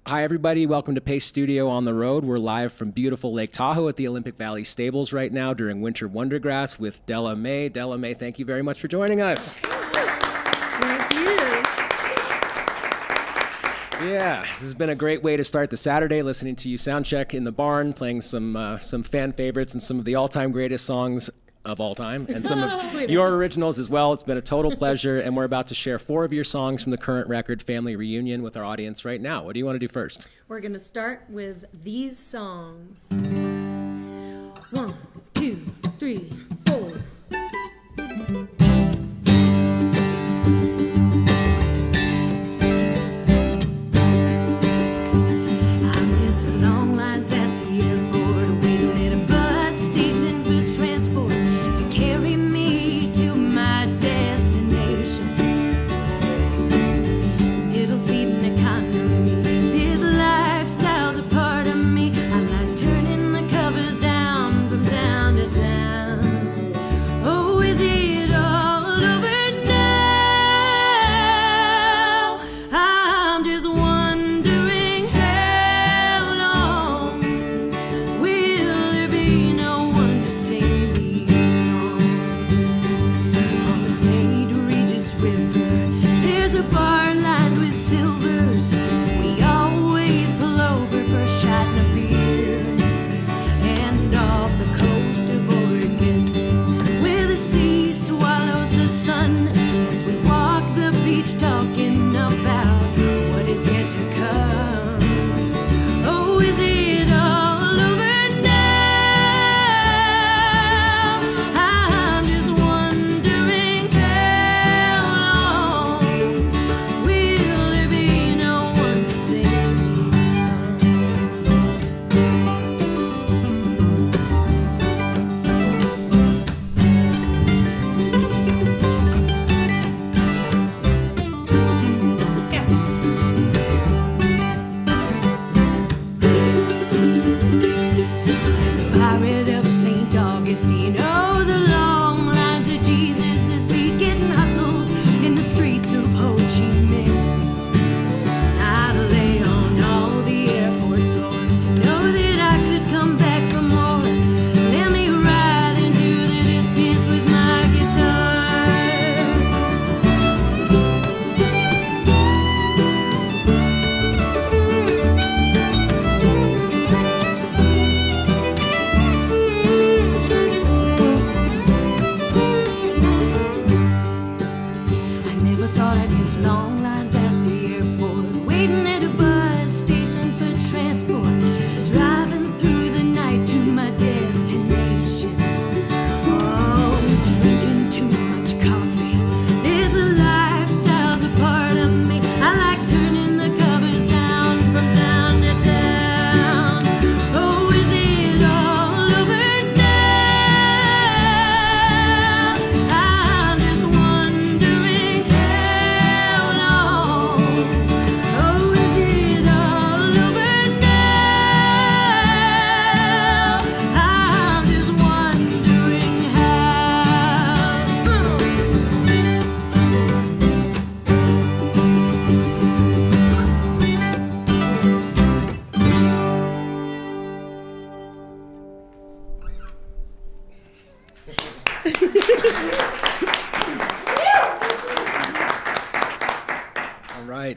Hi, everybody. Welcome to Pace Studio on the Road. We're live from beautiful Lake Tahoe at the Olympic Valley Stables right now during WinterWonderGrass with Della May. Della May, thank you very much for joining us. Thank you. Yeah, this has been a great way to start the Saturday, listening to you soundcheck in the barn, playing some fan favorites and some of the all-time greatest songs of all time, and some of your originals as well. It's been a total pleasure, and we're about to share 4 of your songs from the current record, Family Reunion, with our audience right now. What do you want to do first? We're going to start with these songs. 1, 2, 3, 4.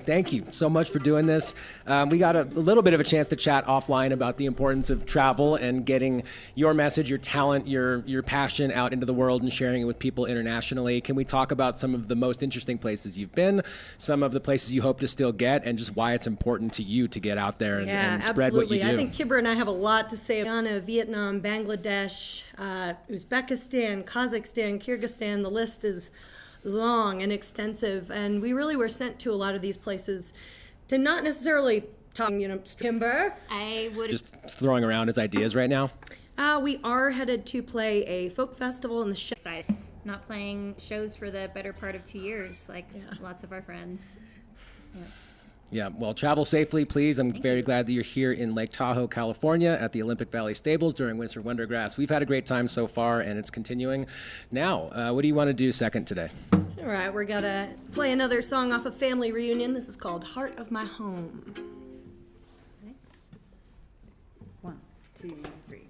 Thank you so much for doing this. We got a little bit of a chance to chat offline about the importance of travel and getting your message, your talent, your passion out into the world and sharing it with people internationally. Can we talk about some of the most interesting places you've been, some of the places you hope to still get, and just why it's important to you to get out there and spread what you do? I think Kibber and I have a lot to say. Ghana, Vietnam, Bangladesh, Uzbekistan, Kazakhstan, Kyrgyzstan, the list is long and extensive, and we really were sent to a lot of these places to not necessarily talk, Kimber. I would just throwing around his ideas right now. We are headed to play a folk festival in the side. Not playing shows for the better part of 2 years, like lots of our friends. Yeah, well, travel safely, please. I'm very glad that you're here in Lake Tahoe, California at the Olympic Valley Stables during WinterWonderGrass. We've had a great time so far, and it's continuing. Now, what do you want to do second today? All right, we're going to play another song off of Family Reunion. This is called Heart of My Home. 2, 3.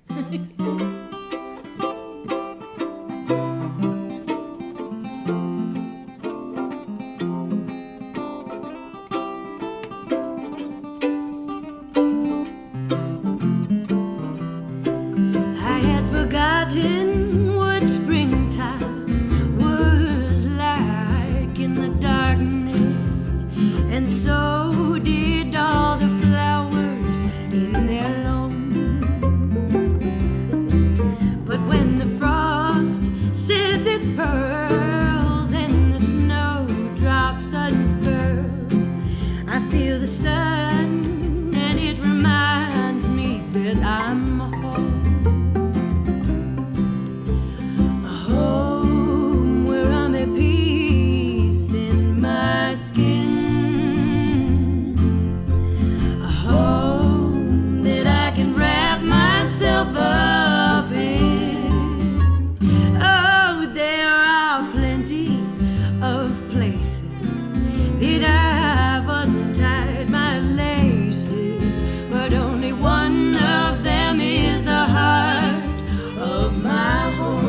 I had forgotten what springtime was like in the darkness, and so did all the flowers in their loam. But when the frost sheds its pearls and the snowdrops unfurl, I feel the sun and it reminds me that I'm home. Home where I'm at peace in my skin. A home that I can wrap myself up in. Oh, there are plenty of places that I've untied my laces, but only one of them is the heart of my home.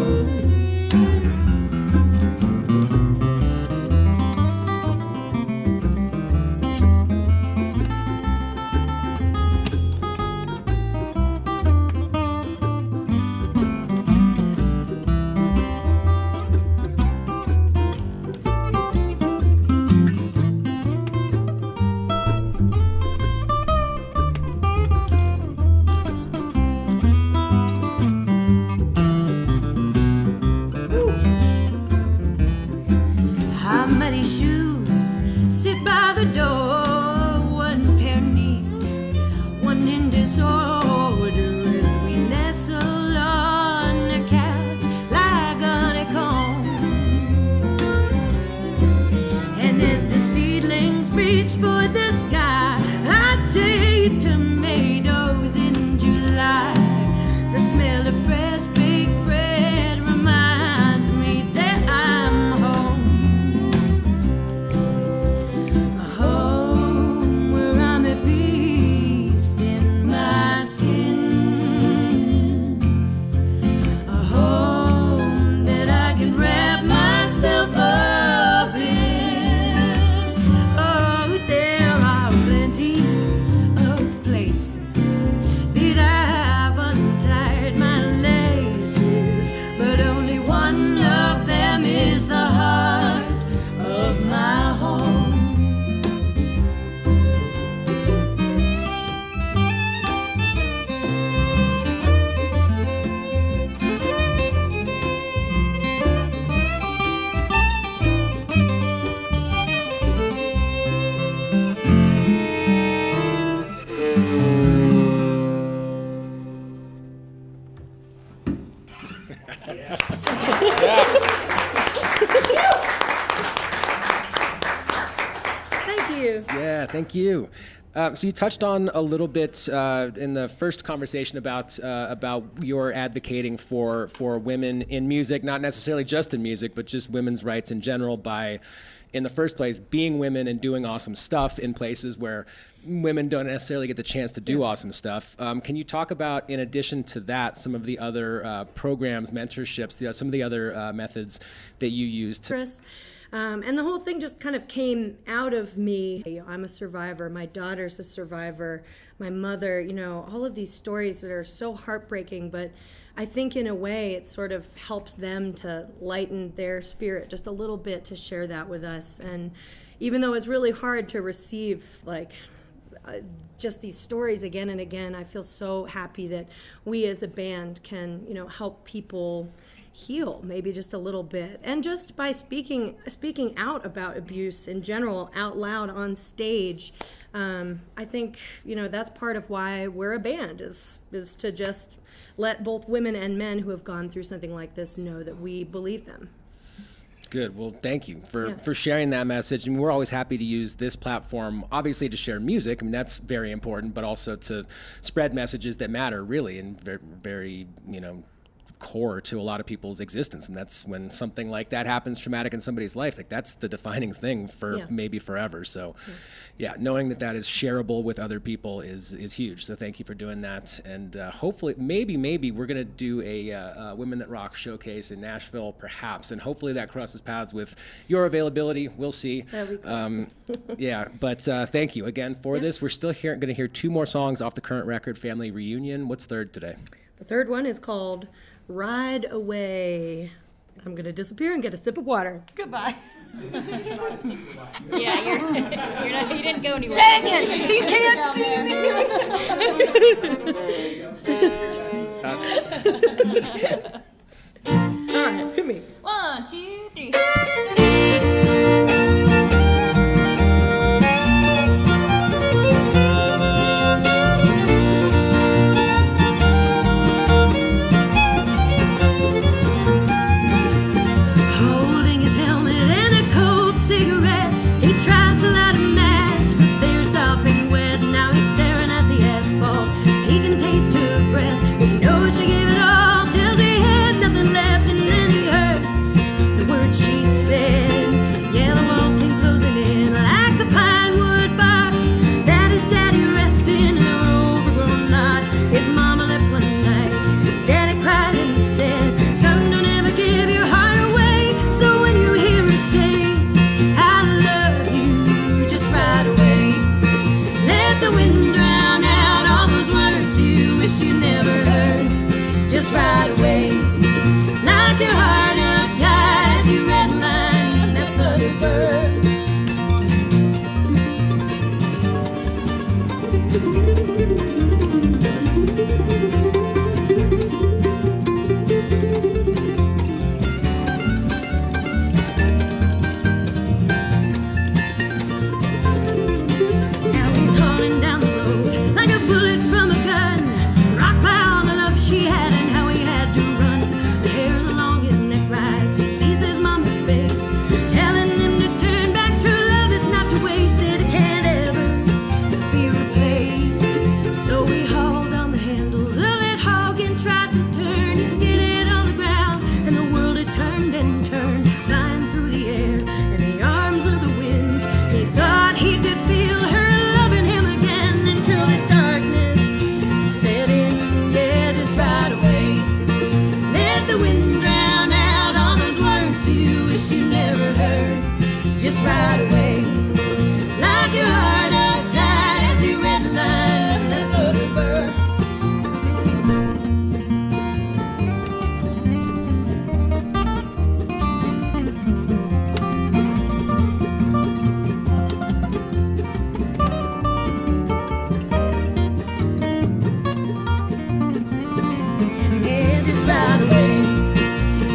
How many shoes sit by the door? One pair neat, one in disorder, as we nestle on the couch like honeycomb. And as the seedlings reach for the sky, I taste tomatoes in July. The smell of fresh baked bread reminds me that I'm home. A home where I'm at peace in my skin. A home that I can wrap myself up in. Oh, there are plenty of places that I've untied my laces, but only one of them is the heart of my home. Thank you. Yeah, thank you. So you touched on a little bit in the first conversation about your advocating for women in music, not necessarily just in music, but just women's rights in general by, in the first place, being women and doing awesome stuff in places where women don't necessarily get the chance to do awesome stuff. Can you talk about, in addition to that, some of the other programs, mentorships, some of the other methods that you use to... Chris. And the whole thing just kind of came out of me. I'm a survivor. My daughter's a survivor. My mother, all of these stories that are so heartbreaking, but I think in a way it sort of helps them to lighten their spirit just a little bit to share that with us. And even though it's really hard to receive, just these stories again and again, I feel so happy that we as a band can, help people heal maybe just a little bit, and just by speaking out about abuse in general out loud on stage. I think that's part of why we're a band, is to just let both women and men who have gone through something like this know that we believe them. Good. Well, thank you for sharing that message. And we're always happy to use this platform, obviously, to share music. I mean, that's very important, but also to spread messages that matter, really, and very, core to a lot of people's existence. And that's when something like that happens traumatic in somebody's life, like that's the defining thing for maybe forever. So yeah, knowing that that is shareable with other people is huge. So thank you for doing that. And hopefully, maybe we're going to do a Women That Rock showcase in Nashville, perhaps. And hopefully that crosses paths with your availability. We'll see. That'd be cool. Yeah, but thank you again for this. We're still going to hear 2 more songs off the current record, Family Reunion. What's third today? The third one is called Ride Away. I'm going to disappear and get a sip of water. Goodbye. Yeah, you're not, you didn't go anywhere. Dang it! You can't see me! All right, hit me. 1, 2, 3. Holding his helmet and a cold cigarette, he tries to light a match, but they're sopping wet. Now he's staring at the asphalt. He can taste her breath. He knows she gave it all till she had nothing left, and then he heard the words she said. Yeah, the walls came closing in like the pine wood box that his daddy rested in her overgrown lot. His mama left one night. Daddy cried and said, "Son, don't ever give your heart away." So when you hear her sing, "I love you," just ride away. Let the wind drown out all those words you wish you never heard. Just ride away. Lock your heart up tight as you redline that flutter bird. Now he's hauling down the road like a bullet from a gun, rocked by all the love she had and how he had to run. The hairs along his neck rise. He sees his mama's face, telling him to turn back. True love is not to waste, that it can't ever be replaced. So he hauled on the handles of that hog and tried to turn. He skidded on the ground, and the world had turned and turned, flying through the air in the arms of the wind. He thought he could feel her loving him again until the darkness set in. Yeah, just ride away. Let the wind drown out all those words you wish you never heard. Just ride away. Lock your heart up tight as you redline that flutter bird. Yeah, just ride away.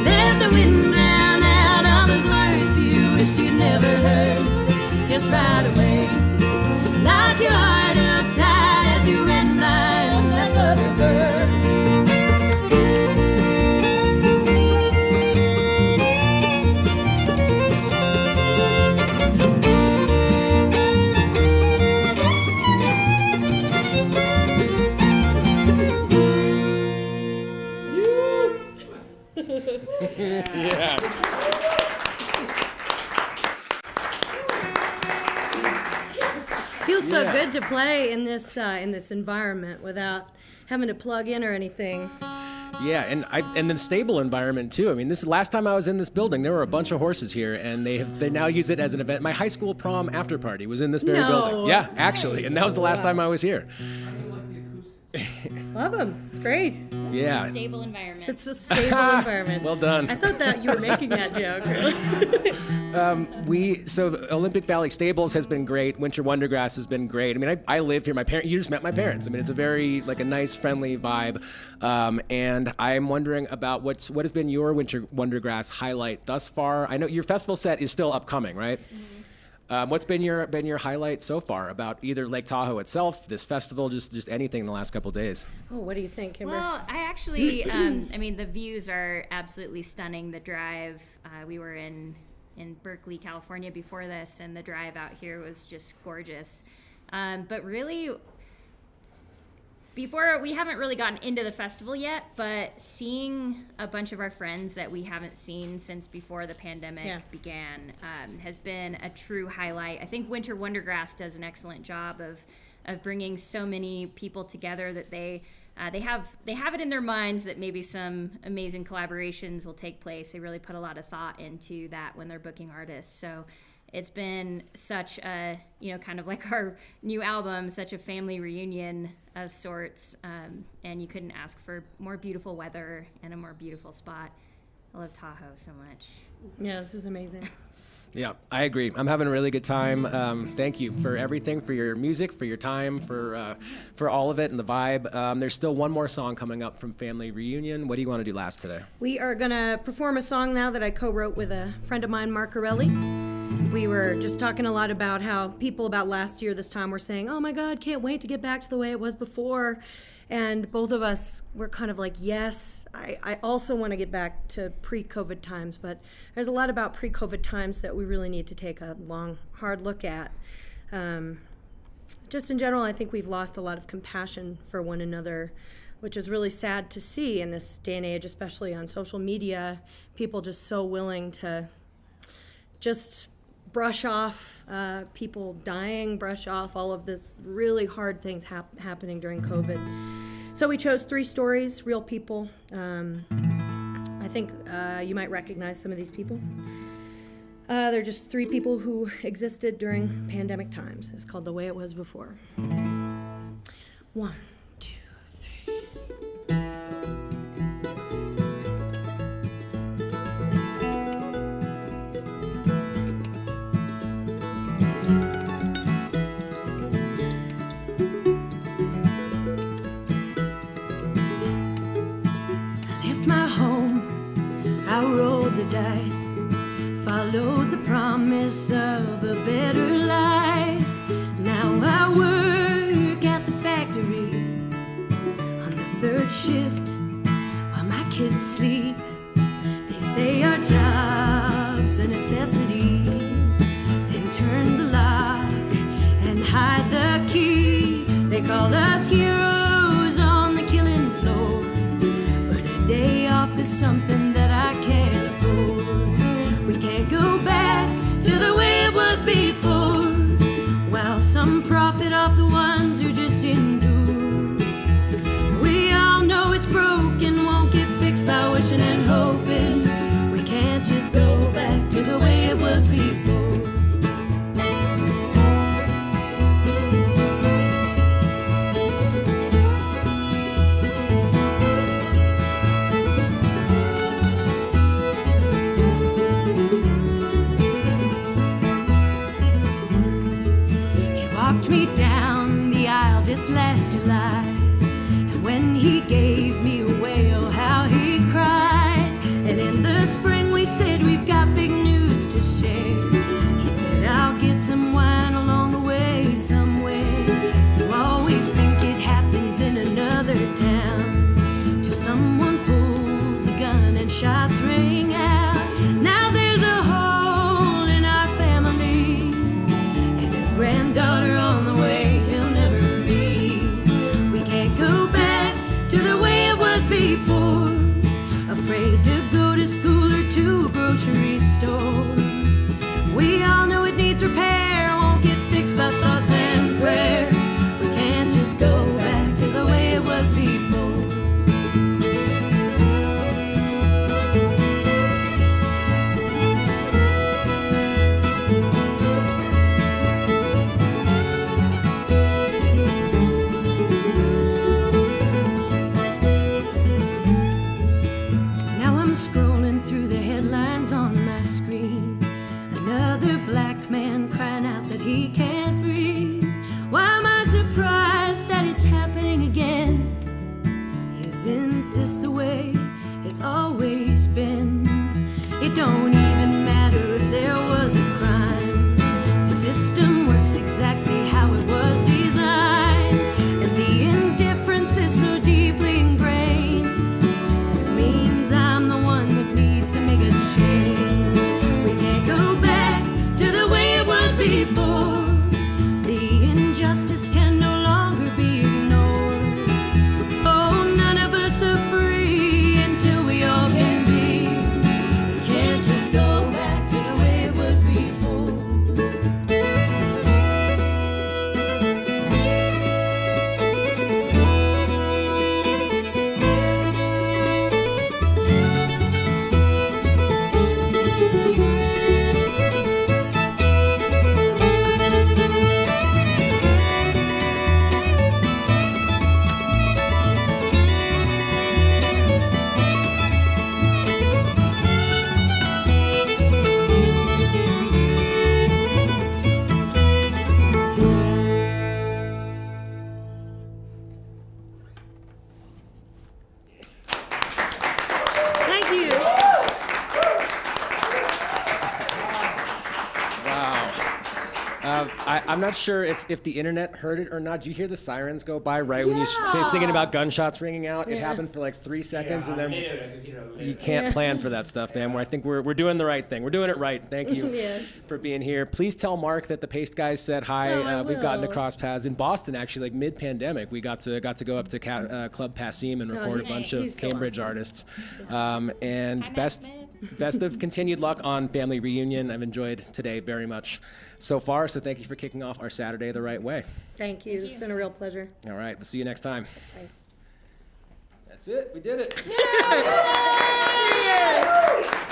Let the wind drown out all those words you wish you never heard. Just ride away. Lock your heart up tight as you redline that other bird. Yeah. Feels so good to play in this environment without having to plug in or anything. Yeah, and the stable environment too. I mean, this last time I was in this building, there were a bunch of horses here, and they now use it as an event. My high school prom after party was in this very No. building. Yeah, actually, and that was the last time I was here. Love them. It's great. Yeah. Stable environment. It's a stable environment. Well done. I thought that you were making that joke. So Olympic Valley Stables has been great. WinterWonderGrass has been great. I mean, I live here. You just met my parents. I mean, it's a very a nice, friendly vibe. And I'm wondering about what has been your WinterWonderGrass highlight thus far. I know your festival set is still upcoming, right? Mm-hmm. What's been your highlight so far about either Lake Tahoe itself, this festival, just anything in the last couple of days? Oh, what do you think, Kimber? Well, I actually, I mean, the views are absolutely stunning. The drive, we were in Berkeley, California before this, and the drive out here was just gorgeous. But really, before, we haven't really gotten into the festival yet, but seeing a bunch of our friends that we haven't seen since before the pandemic began has been a true highlight. I think WinterWonderGrass does an excellent job of bringing so many people together that they have it in their minds that maybe some amazing collaborations will take place. They really put a lot of thought into that when they're booking artists. So it's been such a, kind of like our new album, such a family reunion of sorts. And you couldn't ask for more beautiful weather and a more beautiful spot. I love Tahoe so much. Yeah, this is amazing. Yeah, I agree. I'm having a really good time. Thank you for everything, for your music, for your time, for all of it and the vibe. There's still one more song coming up from Family Reunion. What do you want to do last today? We are going to perform a song now that I co-wrote with a friend of mine, Mark Corelli. We were just talking a lot about how people about last year this time were saying, oh my God, can't wait to get back to the way it was before. And both of us were kind of like, yes, I also want to get back to pre-COVID times, but there's a lot about pre-COVID times that we really need to take a long, hard look at. Just in general, I think we've lost a lot of compassion for one another, which is really sad to see in this day and age, especially on social media. People just so willing to just brush off people dying, brush off all of this really hard things happening during COVID. So we chose 3 stories, real people. I think you might recognize some of these people. They're just 3 people who existed during pandemic times. It's called The Way It Was Before. 1, 2, 3. I rolled the dice, followed the promise of a better life. Now I work at the factory on the 3rd shift while my kids sleep. They say our job's a necessity, then turn the lock and hide the key. They call us heroes on the killing floor, but a day off is something that I can't afford. We can't go back to the way it was before, while some profit off the ones who just endure. We all know it's broken, won't get fixed by wishing and hoping. We can't just go back to the way it was before. Me down the aisle just last July, and when he gave me away, oh how he cried. And in the spring we said we've got big news to share. He said I'll get some wine along the way somewhere. You always think it happens in another town, till someone pulls a gun and shots ring out. Now there's a hole in our family, and a granddaughter on the way he'll never be. We can't go back to the way not sure if the internet heard it or not. Did you hear the sirens go by right when you say singing about gunshots ringing out? It happened for like 3 seconds, and then you can't plan for that stuff, man. I think we're doing the right thing. We're doing it right. Thank you for being here. Please tell Mark that the Paste guys said hi. We've gotten to cross paths in Boston, actually, like mid-pandemic. We got to go up to Club Passim and record a bunch of Cambridge artists. And best of continued luck on Family Reunion. I've enjoyed today very much so far, so thank you for kicking off our Saturday the right way. Thank you. It's been a real pleasure. All right, we'll see you next time. Bye. That's it. We did it. Yay!